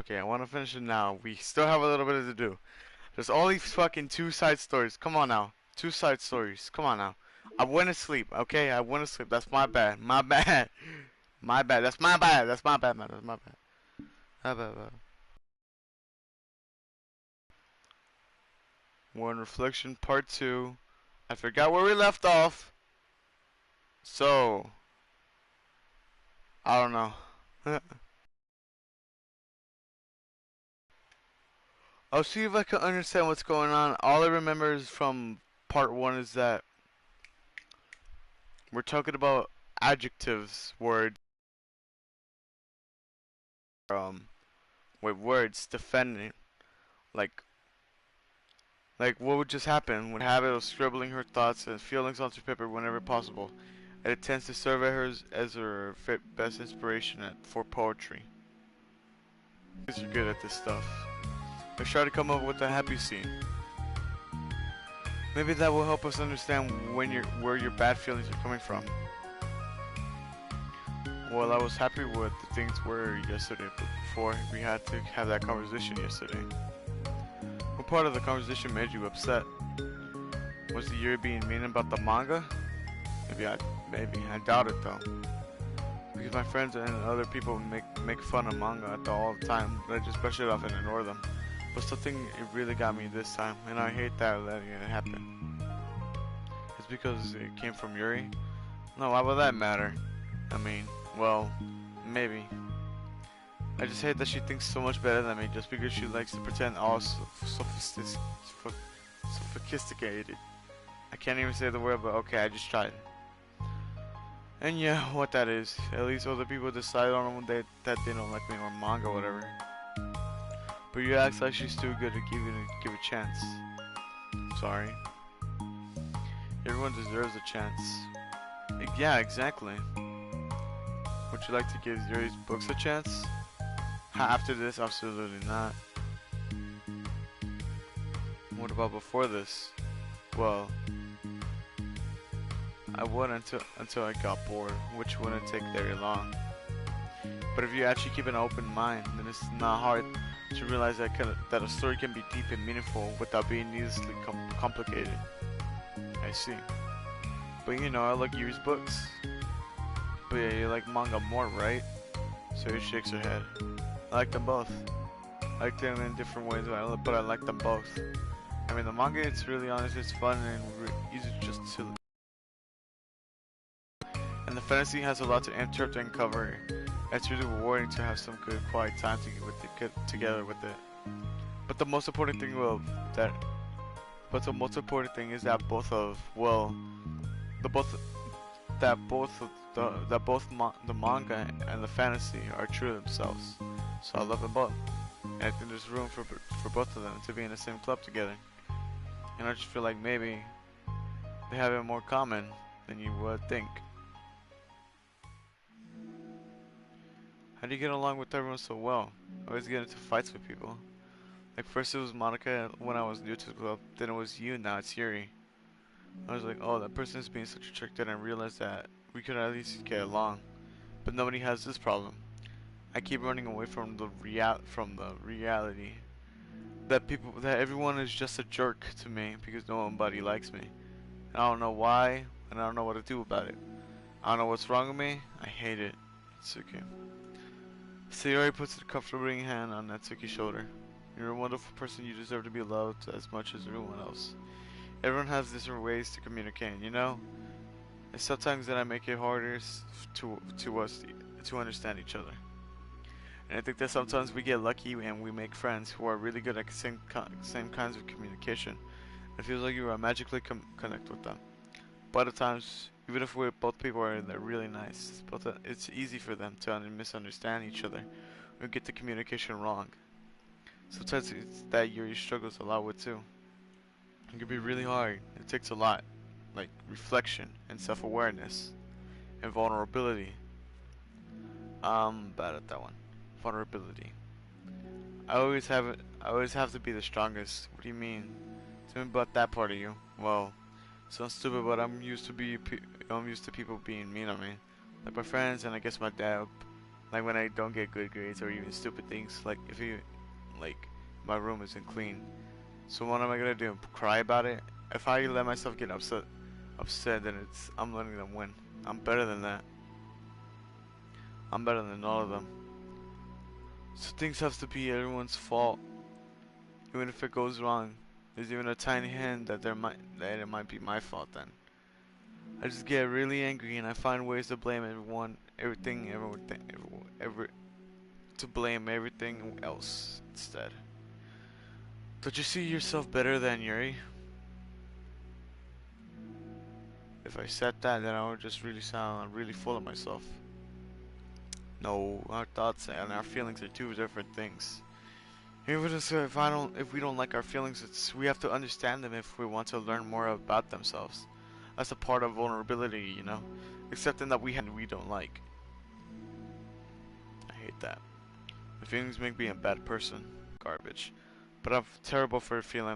Okay, I want to finish it now. We still have a little bit to do. There's all these fucking two side stories. Come on now. Two side stories. Come on now. I went to sleep, okay? I went to sleep. That's my bad. My bad. My bad. That's my bad. That's my bad, man. That's my bad. My bad, bad. One reflection part two. I forgot where we left off. So, I don't know. I'll see if I can understand what's going on. All I remember is from part one is that we're talking about adjectives, words, with words defending, like, what would just happen when habit of scribbling her thoughts and feelings onto paper whenever possible, and it tends to serve as her best inspiration for poetry. Because you're good at this stuff. Let's try to come up with a happy scene. Maybe that will help us understand where your bad feelings are coming from. Well, I was happy with the things were yesterday, but before we had to have that conversation yesterday. What part of the conversation made you upset? Was the year being mean about the manga? Maybe. I doubt it though. Because my friends and other people make fun of manga all the time, but I just brush it off and ignore them. But something it really got me this time, and I hate that letting it happen. It's because it came from Yuri? No, why would that matter? I mean, well, maybe. I just hate that she thinks so much better than me just because she likes to pretend all sophisticated. I can't even say the word, but okay, I just tried. And yeah, what that is. At least other people decide on them that they don't like me or manga or whatever. But you act like she's too good to give a chance. Sorry. Everyone deserves a chance. Yeah, exactly. Would you like to give Yuri's books a chance? After this, absolutely not. What about before this? Well, I would until I got bored, which wouldn't take very long. But if you actually keep an open mind, then it's not hard to realize that a story can be deep and meaningful without being needlessly complicated. I see. But you know, I like Yuri's books. But yeah, you like manga more, right? So he shakes her head. I like them both. I like them in different ways, but I like them both. I mean, the manga, it's really honest, it's fun and easy just to. And the fantasy has a lot to interpret and cover. It's really rewarding to have some good quiet time together with it. But the most important thing is that both of the manga and the fantasy are true to themselves. So I love them both. And I think there's room for both of them to be in the same club together. And I just feel like maybe they have it more common than you would think. How do you get along with everyone so well? I always get into fights with people. Like first it was Monica when I was new to the club, then it was you, now it's Yuri. I was like, oh, that person is being such a trick, then I realized that we could at least get along. But nobody has this problem. I keep running away from the reality that everyone is just a jerk to me because nobody likes me. And I don't know why, and I don't know what to do about it. I don't know what's wrong with me. I hate it. Natsuki. Sayori puts a comforting hand on Natsuki's shoulder. You're a wonderful person. You deserve to be loved as much as everyone else. Everyone has different ways to communicate, you know? And sometimes that I make it harder to us to understand each other. And I think that sometimes we get lucky and we make friends who are really good at same kinds of communication. It feels like you are magically connect with them. But at times, even if both people are they're really nice, it's easy for them to misunderstand each other or get the communication wrong. Sometimes it's that Yuri struggles a lot with too. It can be really hard. It takes a lot, like reflection and self-awareness and vulnerability. I'm bad at that one. Vulnerability. I always have to be the strongest. What do you mean? Tell me about that part of you. Well, sounds stupid, but I'm used to people being mean on me, like my friends and I guess my dad. Like when I don't get good grades or even stupid things. Like if you, like, my room isn't clean. So what am I gonna do? Cry about it? If I let myself get upset, then I'm letting them win. I'm better than that. I'm better than all of them. So things have to be everyone's fault, even if it goes wrong. There's even a tiny hint that it might be my fault then. I just get really angry and I find ways to blame to blame everything else instead. Don't you see yourself better than Yuri? If I said that, then I would just really sound really full of myself. No, our thoughts and our feelings are two different things. Even if we don't like our feelings, we have to understand them if we want to learn more about themselves. That's a part of vulnerability, you know, accepting that we don't like. I hate that. The feelings make me a bad person, garbage. But I'm terrible for feeling